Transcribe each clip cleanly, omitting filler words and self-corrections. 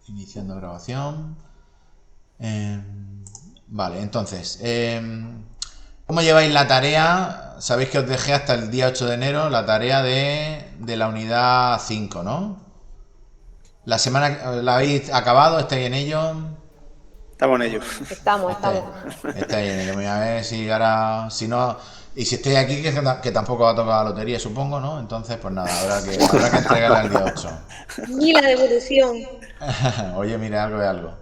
Iniciando grabación. Vale, entonces, ¿cómo lleváis la tarea? Sabéis que os dejé hasta el día 8 de enero la tarea de la unidad 5, ¿no? ¿La semana la habéis acabado? ¿Estáis en ello? Estamos en ello. Estamos. Estáis en ello. Voy a ver si ahora, si no, y si estoy aquí, que tampoco va a tocar la lotería, supongo, ¿no? Entonces, pues nada, habrá que entregarla el día 8. Ni la devolución. Oye, mira, algo es algo.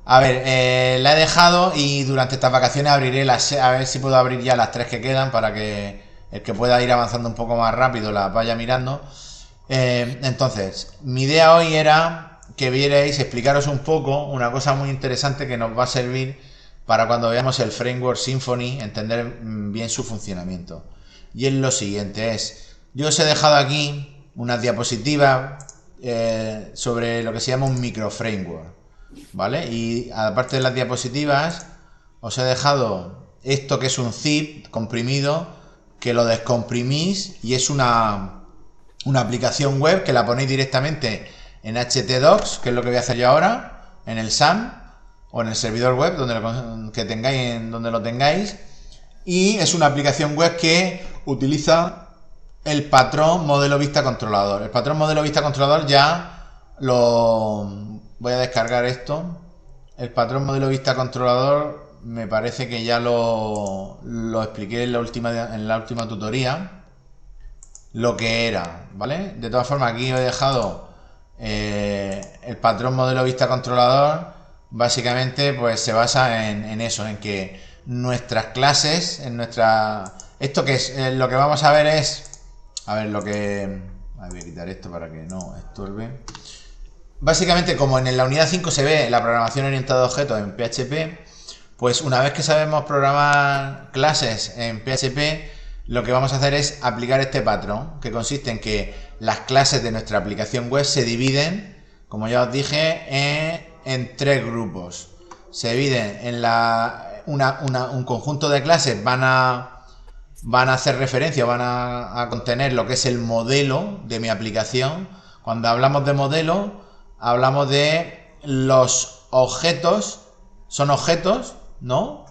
A ver, la he dejado y durante estas vacaciones abriré a ver si puedo abrir ya las 3 que quedan para que el que pueda ir avanzando un poco más rápido las vaya mirando. Entonces, mi idea hoy era que vierais, explicaros un poco una cosa muy interesante que nos va a servir para cuando veamos el framework Symfony, entender bien su funcionamiento. Y es lo siguiente, yo os he dejado aquí unas diapositivas sobre lo que se llama un microframework, ¿vale? Y aparte de las diapositivas, os he dejado esto que es un zip comprimido, que lo descomprimís y es una aplicación web que la ponéis directamente en htdocs, que es lo que voy a hacer yo ahora, en el SAM o en el servidor web donde lo tengáis, y es una aplicación web que utiliza el patrón modelo vista controlador. El patrón modelo vista controlador ya lo voy a descargar esto. El patrón modelo vista controlador me parece que ya lo expliqué en la última tutoría lo que era, ¿vale? De todas formas, aquí os he dejado el patrón modelo vista controlador. Básicamente pues se basa en eso, en que nuestras clases, esto que es lo que vamos a ver es, voy a quitar esto para que no estorbe. Básicamente, como en la unidad 5 se ve la programación orientada a objetos en PHP, pues una vez que sabemos programar clases en PHP, lo que vamos a hacer es aplicar este patrón, que consiste en que las clases de nuestra aplicación web se dividen, como ya os dije, en 3 grupos. Se dividen en un conjunto de clases, van a hacer referencia, van a contener lo que es el modelo de mi aplicación. Cuando hablamos de modelo, hablamos de los objetos, son objetos, ¿no?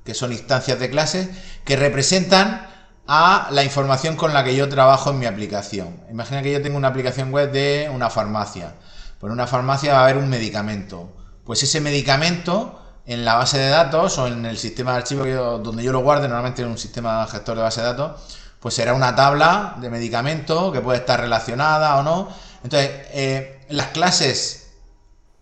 Que son instancias de clases que representan a la información con la que yo trabajo en mi aplicación. Imagina que yo tengo una aplicación web de una farmacia. Pues en una farmacia va a haber un medicamento. Pues ese medicamento en la base de datos o en el sistema de archivos donde yo lo guarde, normalmente en un sistema gestor de base de datos, pues será una tabla de medicamento que puede estar relacionada o no. Entonces, las clases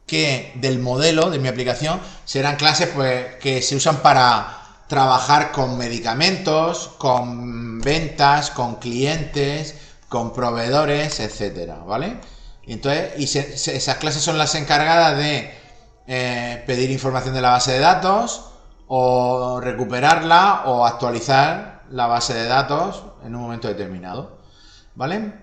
del modelo de mi aplicación serán clases pues que se usan para trabajar con medicamentos, con ventas, con clientes, con proveedores, etcétera, ¿vale? Entonces, esas clases son las encargadas de pedir información de la base de datos o recuperarla o actualizar la base de datos en un momento determinado, ¿vale?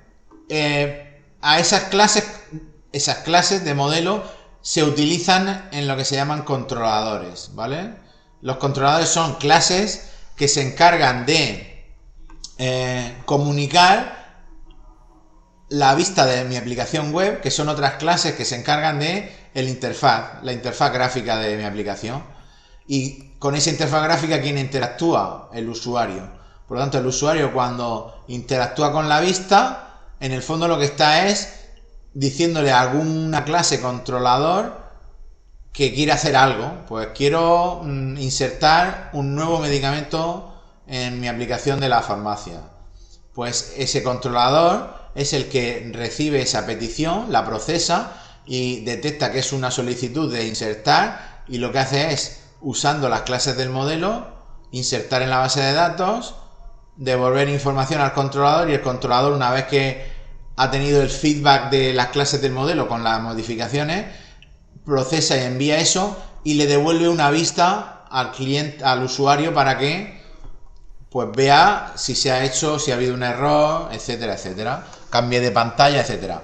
A esas clases de modelo se utilizan en lo que se llaman controladores, ¿vale? Los controladores son clases que se encargan de comunicar la vista de mi aplicación web, que son otras clases que se encargan de la interfaz gráfica de mi aplicación. Y con esa interfaz gráfica, ¿quién interactúa? El usuario. Por lo tanto, el usuario cuando interactúa con la vista, en el fondo lo que está es diciéndole a alguna clase controlador que quiere hacer algo. Pues quiero insertar un nuevo medicamento en mi aplicación de la farmacia. Pues ese controlador es el que recibe esa petición, la procesa y detecta que es una solicitud de insertar, y lo que hace es, usando las clases del modelo, insertar en la base de datos, devolver información al controlador, y el controlador, una vez que ha tenido el feedback de las clases del modelo con las modificaciones, procesa y envía eso y le devuelve una vista al cliente, al usuario, para que pues vea si se ha hecho, si ha habido un error, etcétera, etcétera, cambie de pantalla, etcétera.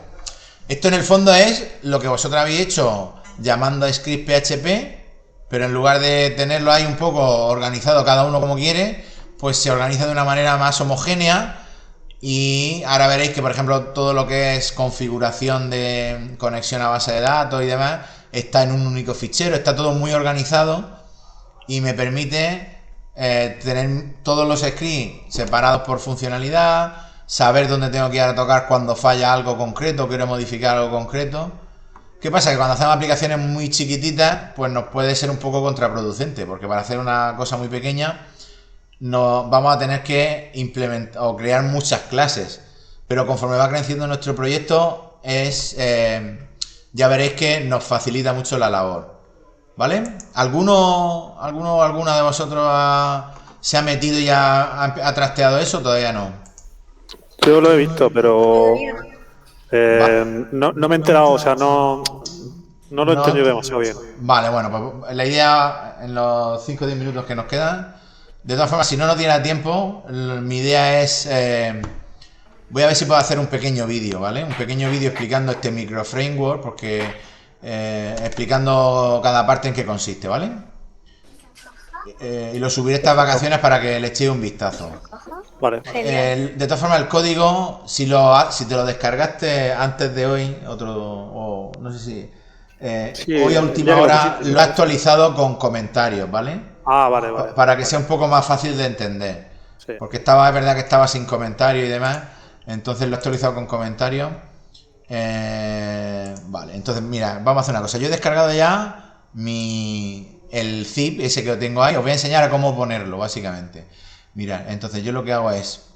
Esto en el fondo es lo que vosotros habéis hecho llamando a script PHP, pero en lugar de tenerlo ahí un poco organizado cada uno como quiere, pues se organiza de una manera más homogénea Y ahora veréis que, por ejemplo, todo lo que es configuración de conexión a base de datos y demás está en un único fichero, está todo muy organizado y me permite tener todos los scripts separados por funcionalidad, saber dónde tengo que ir a tocar cuando falla algo concreto, quiero modificar algo concreto. ¿Qué pasa? Que cuando hacemos aplicaciones muy chiquititas, pues nos puede ser un poco contraproducente, porque para hacer una cosa muy pequeña vamos a tener que implementar o crear muchas clases. Pero conforme va creciendo nuestro proyecto, ya veréis que nos facilita mucho la labor. ¿Vale? ¿Alguna de vosotros se ha metido y ha trasteado eso? Todavía no. Yo lo he visto, pero Todavía. no me he enterado, o sea, no lo he No. entendido demasiado bien. Vale, bueno, pues la idea en los 5 o 10 minutos que nos quedan. De todas formas, si no nos diera tiempo, mi idea es... voy a ver si puedo hacer un pequeño vídeo, ¿vale? Un pequeño vídeo explicando este micro framework, porque explicando cada parte en qué consiste, ¿vale? Y lo subiré estas vacaciones para que le echéis un vistazo. Vale. Genial. De todas formas, el código, si te lo descargaste antes de hoy, o no sé si... Sí, hoy a ya última creo que hora sí. lo he actualizado con comentarios, ¿vale? Vale. Para que sea un poco más fácil de entender. Sí. Porque es verdad que estaba sin comentarios y demás. Entonces lo he actualizado con comentarios. Vale, entonces mira, vamos a hacer una cosa. Yo he descargado ya el zip, ese que lo tengo ahí. Os voy a enseñar a cómo ponerlo, básicamente. Mirad, entonces yo lo que hago es,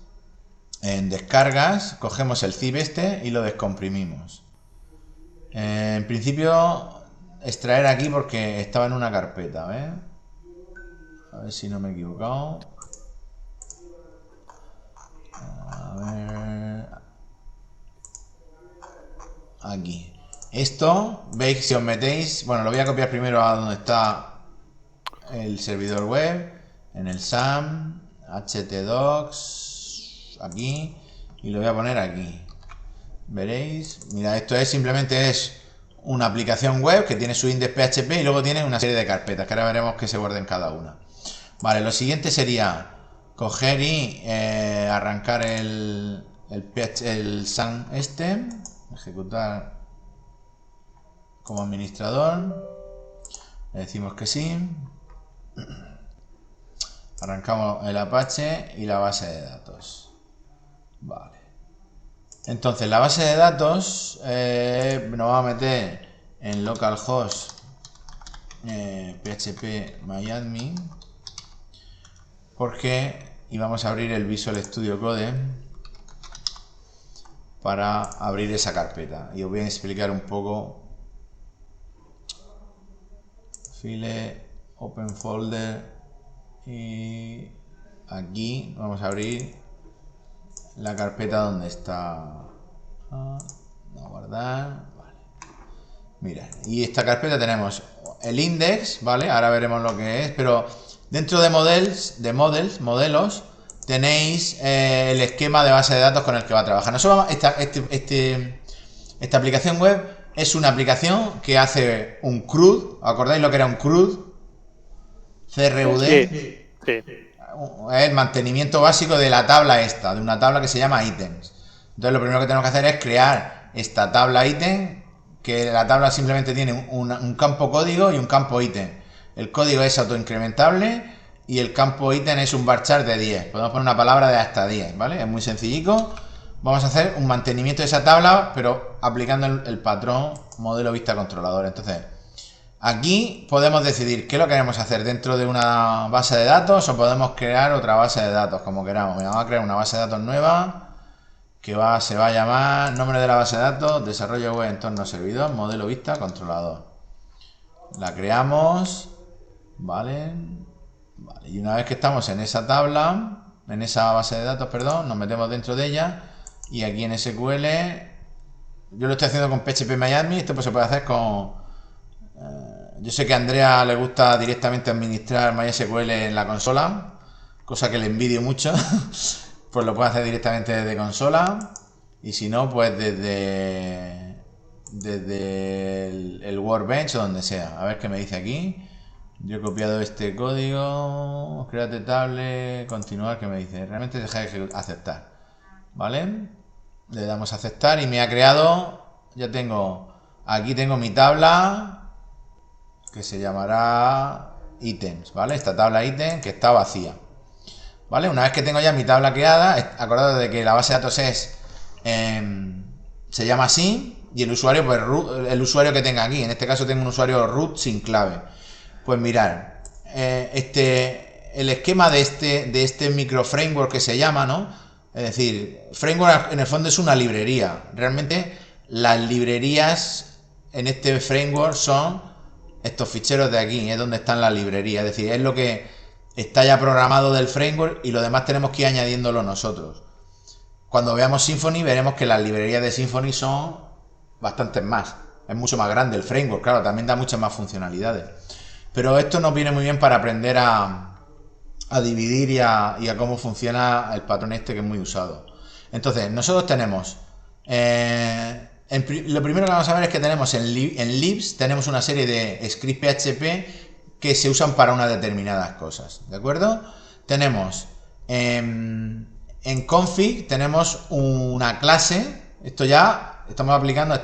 en descargas, cogemos el zip y lo descomprimimos. En principio, extraer aquí porque estaba en una carpeta, ¿ves? A ver si no me he equivocado. A ver... Aquí. Esto, veis, si os metéis... Bueno, lo voy a copiar primero a donde está el servidor web. En el SAM, htdocs, aquí. Y lo voy a poner aquí. Veréis, mira, esto simplemente es una aplicación web que tiene su index PHP y luego tiene una serie de carpetas que ahora veremos que se guarden cada una. Vale, lo siguiente sería coger y arrancar el SAM ejecutar como administrador, le decimos que sí, arrancamos el Apache y la base de datos. Vale. Entonces la base de datos nos va a meter en localhost php myadmin, y vamos a abrir el Visual Studio Code para abrir esa carpeta y os voy a explicar un poco. File, open folder, y aquí vamos a abrir la carpeta donde está. No guardar. Vale. Mira, y esta carpeta tenemos el index, ¿vale? Ahora veremos lo que es, pero dentro de modelos, tenéis el esquema de base de datos con el que va a trabajar. Esta aplicación web es una aplicación que hace un CRUD. ¿Acordáis lo que era un CRUD? CRUD. Sí. Es el mantenimiento básico de la tabla de una tabla que se llama items. Entonces lo primero que tenemos que hacer es crear esta tabla item, que la tabla simplemente tiene un campo código y un campo ítem. El código es autoincrementable y el campo ítem es un varchar de 10. Podemos poner una palabra de hasta 10, ¿vale? Es muy sencillico. Vamos a hacer un mantenimiento de esa tabla, pero aplicando el patrón modelo vista controlador. Entonces, aquí podemos decidir qué lo queremos hacer dentro de una base de datos o podemos crear otra base de datos, como queramos. Vamos a crear una base de datos nueva que se va a llamar nombre de la base de datos, desarrollo web, entorno servidor, modelo vista controlador. La creamos, ¿vale? Y una vez que estamos en esa tabla, en esa base de datos, perdón, nos metemos dentro de ella y aquí en SQL, yo lo estoy haciendo con PHP esto pues se puede hacer con... yo sé que a Andrea le gusta directamente administrar MySQL en la consola, cosa que le envidio mucho, pues lo puede hacer directamente desde consola y si no, pues desde el Workbench o donde sea. A ver qué me dice aquí. Yo he copiado este código, créate table, continuar, que me dice, realmente deja de aceptar. ¿vale? Le damos a aceptar y me ha creado, aquí tengo mi tabla que se llamará ítems, ¿vale? Esta tabla ítem que está vacía, ¿vale? Una vez que tengo ya mi tabla creada, acordad de que la base de datos se llama así, y el usuario, pues el usuario que tenga aquí, en este caso tengo un usuario root sin clave. Pues mirad, el esquema de este micro framework que se llama, ¿no? Es decir, framework en el fondo es una librería. Realmente las librerías en este framework son estos ficheros de aquí, es donde están las librerías. Es decir, es lo que está ya programado del framework y lo demás tenemos que ir añadiéndolo nosotros. Cuando veamos Symfony veremos que las librerías de Symfony son bastantes más. Es mucho más grande el framework, claro, también da muchas más funcionalidades. Pero esto nos viene muy bien para aprender a dividir y a cómo funciona el patrón que es muy usado. Entonces, nosotros tenemos... lo primero que vamos a ver es que tenemos en libs tenemos una serie de scripts PHP que se usan para unas determinadas cosas, ¿de acuerdo? Tenemos en config tenemos una clase, esto ya estamos aplicando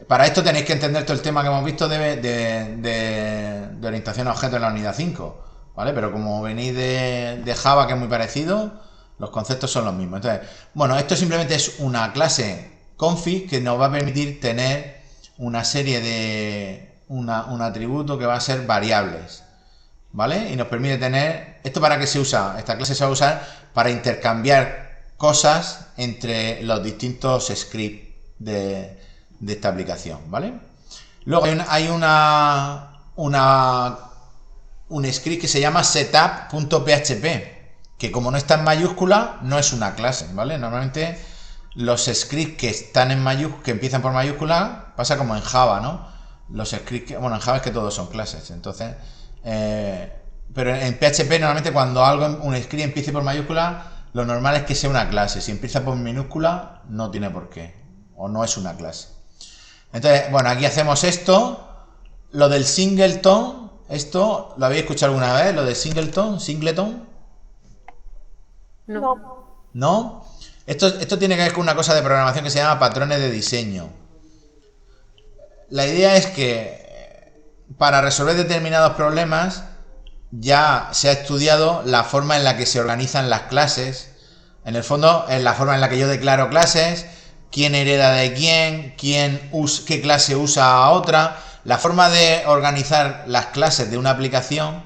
para esto tenéis que entender todo el tema que hemos visto de orientación a objetos en la unidad 5, ¿vale? Pero como venís de Java, que es muy parecido, los conceptos son los mismos. Entonces, bueno, esto simplemente es una clase config que nos va a permitir tener una serie de un atributo que va a ser variables, ¿vale? Y nos permite tener, ¿esto para qué se usa? Esta clase se va a usar para intercambiar cosas entre los distintos scripts de esta aplicación, ¿vale? Luego hay un script que se llama setup.php, que como no está en mayúscula, no es una clase, ¿vale? Normalmente los scripts que están en mayúscula, que empiezan por mayúscula, pasa como en Java, ¿no? Los scripts, bueno, en Java es que todos son clases, entonces... pero en PHP normalmente cuando un script empiece por mayúscula, lo normal es que sea una clase. Si empieza por minúscula, no tiene por qué, o no es una clase. Entonces, bueno, aquí hacemos esto. Lo del singleton, esto, ¿lo habéis escuchado alguna vez? Lo de singleton. No. ¿No? Esto tiene que ver con una cosa de programación que se llama patrones de diseño. La idea es que para resolver determinados problemas ya se ha estudiado la forma en la que se organizan las clases. En el fondo, es la forma en la que yo declaro clases, quién hereda de quién, qué clase usa a otra. La forma de organizar las clases de una aplicación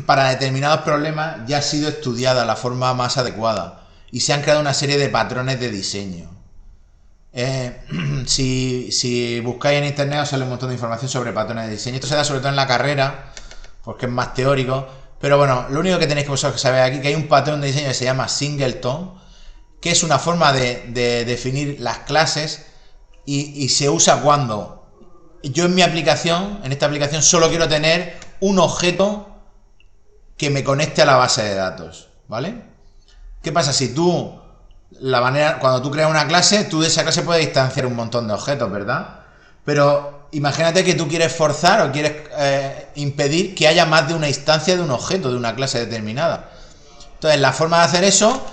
para determinados problemas ya ha sido estudiada la forma más adecuada y se han creado una serie de patrones de diseño. Si buscáis en internet os sale un montón de información sobre patrones de diseño. Esto se da sobre todo en la carrera porque es más teórico, pero bueno, lo único que tenéis que vosotros saber aquí es que hay un patrón de diseño que se llama singleton, que es una forma de definir las clases y se usa cuando yo en esta aplicación solo quiero tener un objeto que me conecte a la base de datos, ¿vale? ¿Qué pasa? Si cuando tú creas una clase, tú de esa clase puedes instanciar un montón de objetos, ¿verdad? Pero imagínate que tú quieres forzar o quieres impedir que haya más de una instancia de un objeto, de una clase determinada. Entonces, la forma de hacer eso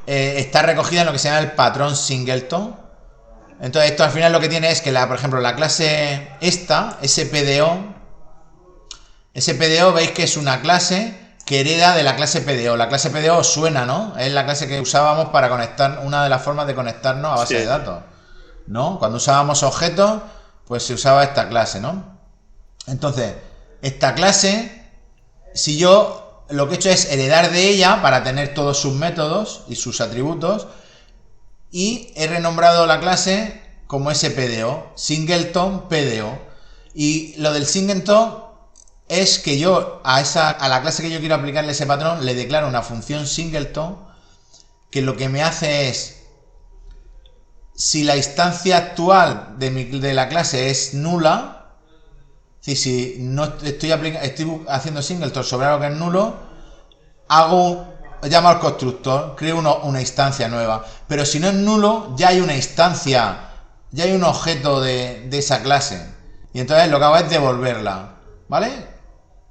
está recogida en lo que se llama el patrón singleton. Entonces, esto al final lo que tiene es que, por ejemplo, la clase SPDO, veis que es una clase que hereda de la clase PDO. La clase PDO os suena, ¿no? Es la clase que usábamos para conectar, una de las formas de conectarnos a base de datos, ¿no? Cuando usábamos objetos, pues se usaba esta clase, ¿no? Entonces, esta clase, si yo lo que he hecho es heredar de ella para tener todos sus métodos y sus atributos, y he renombrado la clase como SPDO, singleton PDO. Y lo del singleton es que yo a la clase que yo quiero aplicarle ese patrón le declaro una función singleton que lo que me hace es, si la instancia actual de la clase es nula, es decir, si no estoy haciendo singleton sobre algo que es nulo, llamo al constructor, creo una instancia nueva. Pero si no es nulo, ya hay una instancia, ya hay un objeto de esa clase. Y entonces lo que hago es devolverla, ¿vale?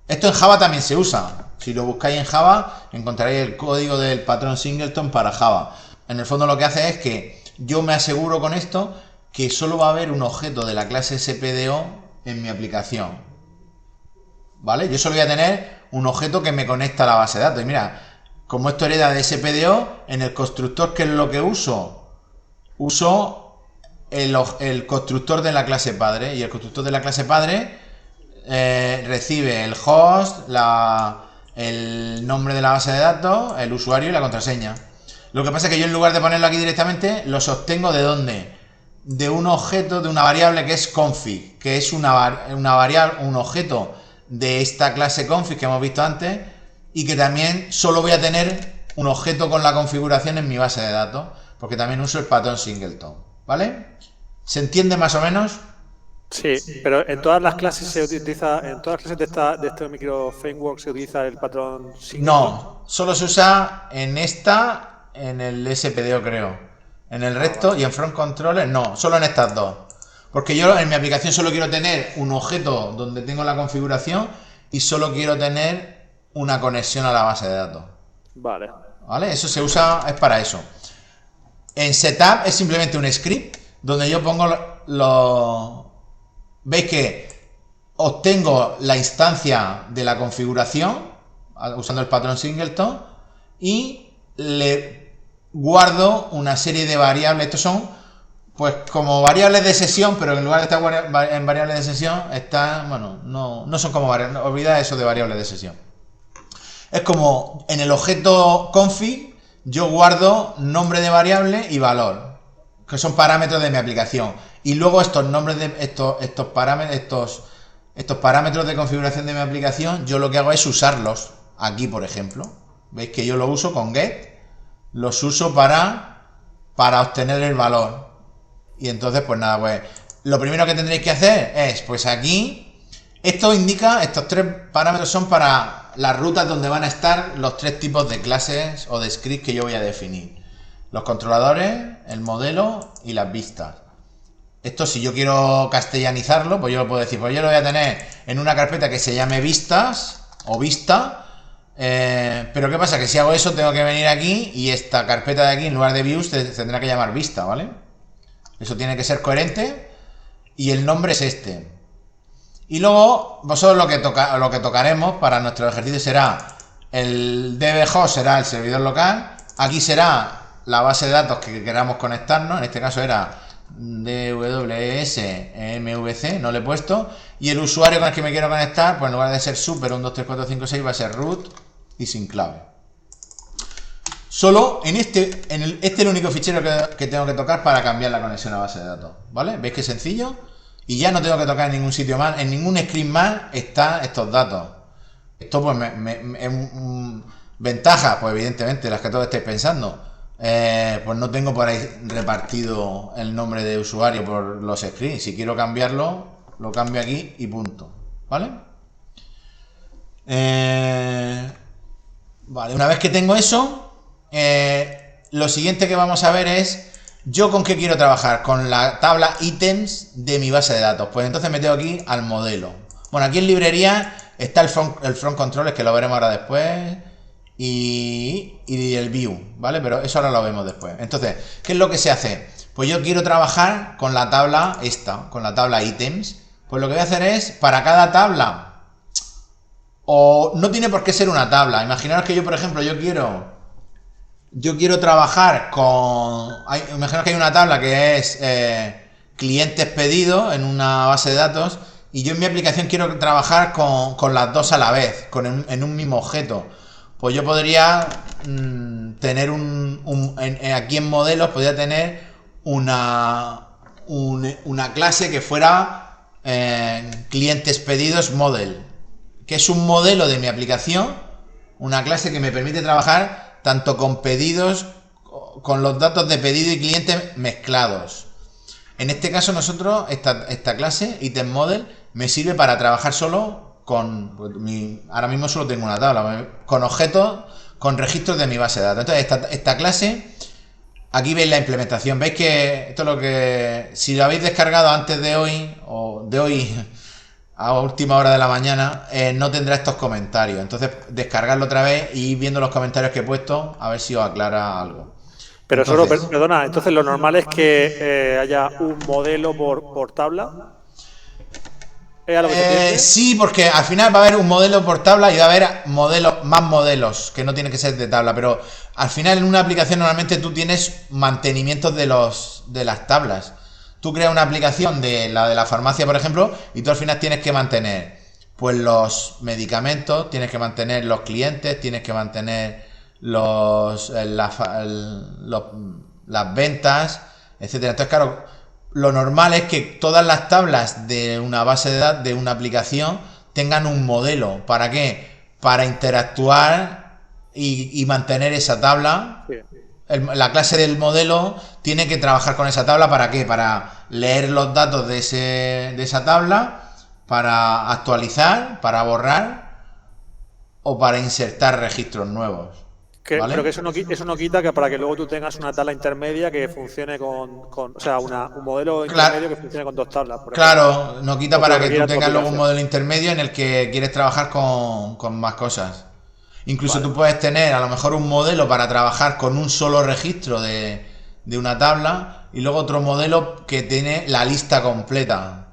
Esto en Java también se usa. Si lo buscáis en Java, encontraréis el código del patrón singleton para Java. En el fondo lo que hace es que yo me aseguro con esto que solo va a haber un objeto de la clase SPDO en mi aplicación. ¿Vale? Yo solo voy a tener un objeto que me conecta a la base de datos. Y mira, como esto hereda de SPDO, en el constructor, ¿qué es lo que uso? Uso el constructor de la clase padre. Y el constructor de la clase padre recibe el host, el nombre de la base de datos, el usuario y la contraseña. Lo que pasa es que yo, en lugar de ponerlo aquí directamente, lo sostengo ¿de dónde? De un objeto, de una variable que es config, que es una variable, un objeto de esta clase config que hemos visto antes, y que también solo voy a tener un objeto con la configuración en mi base de datos, porque también uso el patrón singleton, ¿vale? ¿Se entiende más o menos? Sí, pero en todas las clases se utiliza, en todas las clases de este micro framework se utiliza el patrón singleton. No, solo se usa en en el SPDO, creo. En el resto y en front controller no, solo en estas dos. Porque yo en mi aplicación solo quiero tener un objeto donde tengo la configuración y solo quiero tener una conexión a la base de datos. Vale. ¿Vale? Eso se usa, es para eso. En setup es simplemente un script donde yo pongo veis que obtengo la instancia de la configuración usando el patrón singleton y le guardo una serie de variables. Estos son pues como variables de sesión, pero en lugar de estar en variables de sesión están, bueno, no son como variables, olvida eso de variables de sesión. Es como en el objeto config yo guardo nombre de variable y valor, que son parámetros de mi aplicación. Y luego estos nombres de estos parámetros de configuración de mi aplicación, yo lo que hago es usarlos aquí, por ejemplo. Veis que yo lo uso con get, los uso para obtener el valor. Y entonces, pues nada, pues lo primero que tendréis que hacer es, pues aquí, esto indica, estos tres parámetros son para las rutas donde van a estar los tres tipos de clases o de scripts que yo voy a definir. Los controladores, el modelo y las vistas. Esto, si yo quiero castellanizarlo, pues yo lo puedo decir, pues yo lo voy a tener en una carpeta que se llame vistas o vista. Pero ¿qué pasa? Que si hago eso tengo que venir aquí y esta carpeta de aquí, en lugar de views, tendrá que llamar vista, ¿vale? Eso tiene que ser coherente y el nombre es este. Y luego vosotros lo que tocaremos para nuestro ejercicio será el dbhost, será el servidor local. Aquí será la base de datos que queramos conectarnos. En este caso era DWS MVC, no le he puesto. Y el usuario con el que me quiero conectar, pues en lugar de ser super 1, 2, 3, 4, 5, 6 va a ser root y sin clave. Solo este es el único fichero que tengo que tocar para cambiar la conexión a base de datos, ¿vale? ¿Veis qué sencillo? Y ya no tengo que tocar en ningún sitio más, en ningún script más están estos datos. Esto pues ventajas, pues evidentemente las que todos estáis pensando. Pues no tengo por ahí repartido el nombre de usuario por los scripts. Si quiero cambiarlo, lo cambio aquí y punto, ¿vale? Vale, una vez que tengo eso, lo siguiente que vamos a ver es yo con qué quiero trabajar, con la tabla ítems de mi base de datos. Pues entonces me tengo aquí al modelo. Bueno, aquí en librería está el front controller, que lo veremos ahora después, y el view, ¿vale? Pero eso ahora lo vemos después. Entonces, ¿qué es lo que se hace? Pues yo quiero trabajar con la tabla con la tabla ítems. Pues lo que voy a hacer es, para cada tabla, o no tiene por qué ser una tabla. Imaginaos que yo, por ejemplo, yo quiero trabajar con... Imaginaos que hay una tabla que es clientes pedidos en una base de datos, y yo en mi aplicación quiero trabajar con las dos a la vez, en un mismo objeto. Pues yo podría tener aquí en modelos, podría tener una clase que fuera clientes pedidos model, que es un modelo de mi aplicación, una clase que me permite trabajar tanto con pedidos, con los datos de pedido y cliente mezclados. En este caso nosotros, esta clase, item model, me sirve para trabajar solo ahora mismo solo tengo una tabla, con objetos, con registros de mi base de datos. Entonces esta clase, aquí veis la implementación, veis que esto es lo que, si lo habéis descargado antes de hoy, o de hoy a última hora de la mañana, no tendrá estos comentarios. Entonces, descargarlo otra vez y ir viendo los comentarios que he puesto, a ver si os aclara algo. Pero Entonces, solo, perdona, entonces lo normal es que haya un modelo por tabla. ¿Es a lo que se entiende? Sí, porque al final va a haber un modelo por tabla y va a haber más modelos, que no tienen que ser de tabla, pero al final en una aplicación normalmente tú tienes mantenimientos de las tablas. Tú creas una aplicación de la farmacia, por ejemplo, y tú al final tienes que mantener pues los medicamentos, tienes que mantener los clientes, tienes que mantener las ventas, etcétera. Entonces, claro, lo normal es que todas las tablas de una base de datos, de una aplicación, tengan un modelo. ¿Para qué? Para interactuar y mantener esa tabla. Sí. La clase del modelo tiene que trabajar con esa tabla. ¿Para qué? Para leer los datos de esa tabla, para actualizar, para borrar o para insertar registros nuevos. ¿Vale? Pero que eso no quita que para que luego tú tengas una tabla intermedia que funcione o sea, un modelo intermedio que funcione con dos tablas. Claro, no quita para que tú tengas luego un aplicación. modelo intermedio en el que quieres trabajar con más cosas. Incluso tú puedes tener a lo mejor un modelo para trabajar con un solo registro de una tabla y luego otro modelo que tiene la lista completa.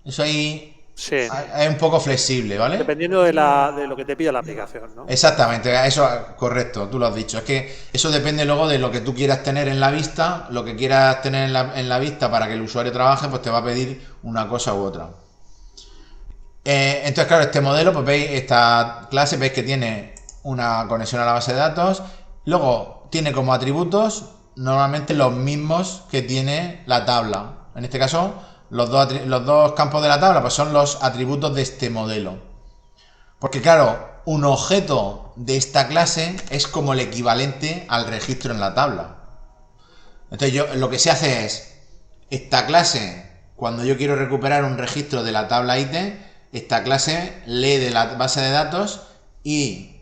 Eso ahí Sí. es un poco flexible, ¿vale? Dependiendo de lo que te pida la aplicación, ¿no? Exactamente, eso correcto, tú lo has dicho. Es que eso depende luego de lo que tú quieras tener en la vista, lo que quieras tener en la vista para que el usuario trabaje, pues te va a pedir una cosa u otra. Entonces, claro, este modelo, pues veis, esta clase, veis que tiene una conexión a la base de datos, luego tiene como atributos normalmente los mismos que tiene la tabla. En este caso, los dos campos de la tabla pues son los atributos de este modelo. Porque claro, un objeto de esta clase es como el equivalente al registro en la tabla. Entonces lo que se hace es, esta clase, cuando yo quiero recuperar un registro de la tabla ítem, esta clase lee de la base de datos y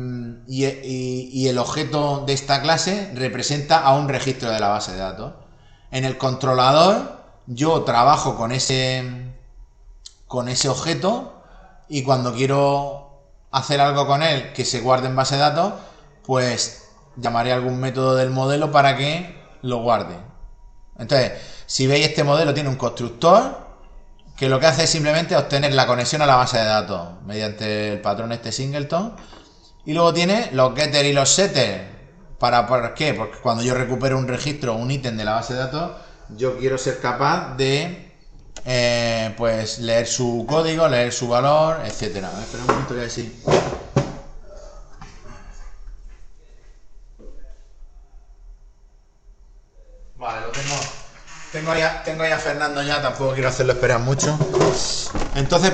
el objeto de esta clase representa a un registro de la base de datos. En el controlador yo trabajo con ese objeto y cuando quiero hacer algo con él que se guarde en base de datos, pues llamaré a algún método del modelo para que lo guarde. Entonces, si veis, este modelo tiene un constructor que lo que hace es simplemente obtener la conexión a la base de datos mediante el patrón este singleton. Y luego tiene los getter y los setter. ¿Para qué? Porque cuando yo recupero un registro, un ítem de la base de datos, yo quiero ser capaz de pues leer su código, leer su valor, etcétera. Espera un momento, voy a decir. Vale, lo tengo. Tengo ahí a Fernando ya, tampoco quiero hacerlo esperar mucho. Entonces,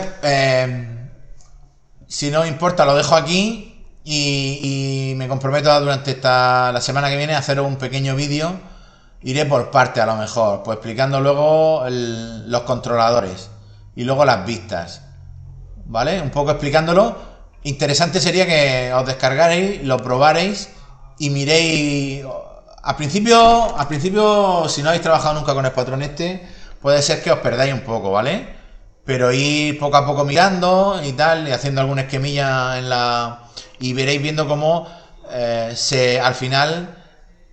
si no importa, lo dejo aquí y me comprometo durante la semana que viene a hacer un pequeño vídeo. Iré por parte a lo mejor, pues explicando luego los controladores y luego las vistas, ¿vale? Un poco explicándolo. Interesante sería que os descargaréis, lo probaréis y miréis. Al principio, si no habéis trabajado nunca con el patrón este, puede ser que os perdáis un poco, ¿vale? Pero ir poco a poco mirando y tal, y haciendo alguna esquemilla y veréis viendo cómo al final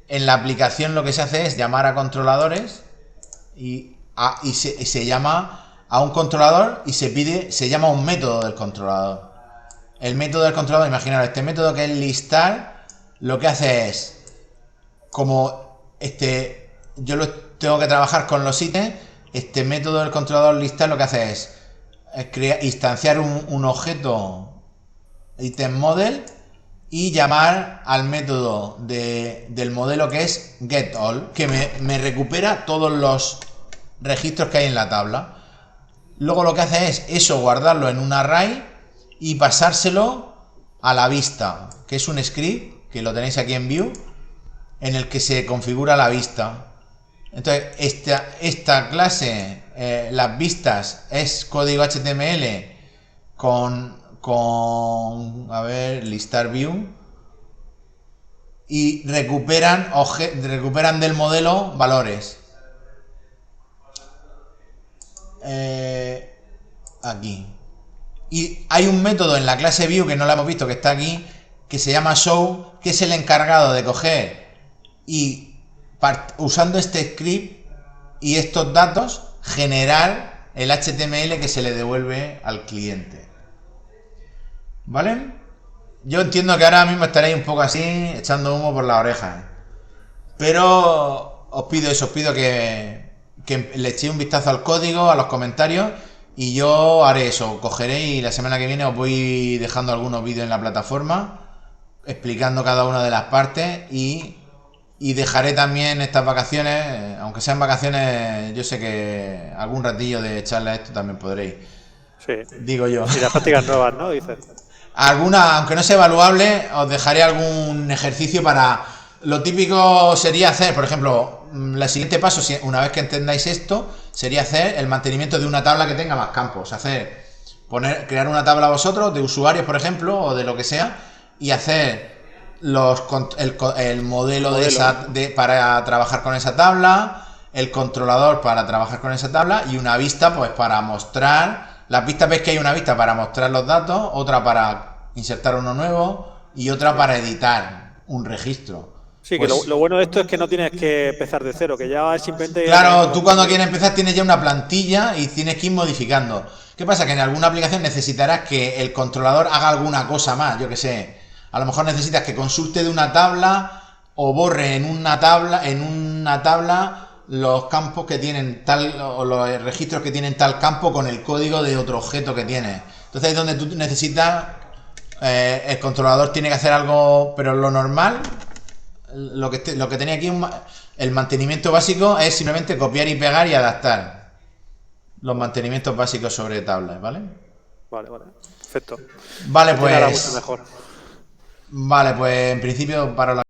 en la aplicación lo que se hace es llamar a controladores y se llama a un controlador y se llama un método del controlador. El método del controlador, imaginaros, este método que es listar, lo que hace es, como yo tengo que trabajar con los ítems, este método del controlador listar lo que hace es instanciar un objeto item model y llamar al método del modelo que es getAll, que me recupera todos los registros que hay en la tabla. Luego lo que hace es eso, guardarlo en un array y pasárselo a la vista, que es un script que lo tenéis aquí en Vue, en el que se configura la vista. Entonces, esta clase, las vistas, es código HTML con a ver, listar view, y recuperan del modelo valores. aquí. Y hay un método en la clase view que no lo hemos visto, que está aquí, que se llama show, que es el encargado de coger y usando este script y estos datos generar el HTML que se le devuelve al cliente. ¿Vale? Yo entiendo que ahora mismo estaréis un poco así, echando humo por las orejas. Pero os pido eso, os pido que le echéis un vistazo al código, a los comentarios, y yo haré eso. Cogeré y la semana que viene os voy dejando algunos vídeos en la plataforma explicando cada una de las partes y dejaré también estas vacaciones, aunque sean vacaciones, yo sé que algún ratillo de echarle a esto también podréis. Sí. Digo yo. Y las prácticas nuevas, ¿no? Dices. Alguna, aunque no sea evaluable, os dejaré algún ejercicio para... Lo típico sería hacer, por ejemplo, el siguiente paso, una vez que entendáis esto, sería hacer el mantenimiento de una tabla que tenga más campos. Crear una tabla vosotros, de usuarios, por ejemplo, o de lo que sea, y hacer el modelo para trabajar con esa tabla, el controlador para trabajar con esa tabla, y una vista pues para mostrar... Las vistas, ves que hay una vista para mostrar los datos, otra para insertar uno nuevo y otra para editar un registro. Sí, pues, que lo bueno de esto es que no tienes que empezar de cero, que ya es simplemente... Claro, tú cuando quieres empezar tienes ya una plantilla y tienes que ir modificando. ¿Qué pasa? Que en alguna aplicación necesitarás que el controlador haga alguna cosa más, yo que sé. A lo mejor necesitas que consulte de una tabla o borre en una tabla los campos que tienen o los registros que tienen tal campo con el código de otro objeto que tiene. Entonces es donde tú necesitas, el controlador tiene que hacer algo, pero lo normal, lo que tenía aquí, el mantenimiento básico es simplemente copiar y pegar y adaptar los mantenimientos básicos sobre tablas, ¿vale? Vale, perfecto. Vale, pues... Mucho mejor. Vale, pues en principio para la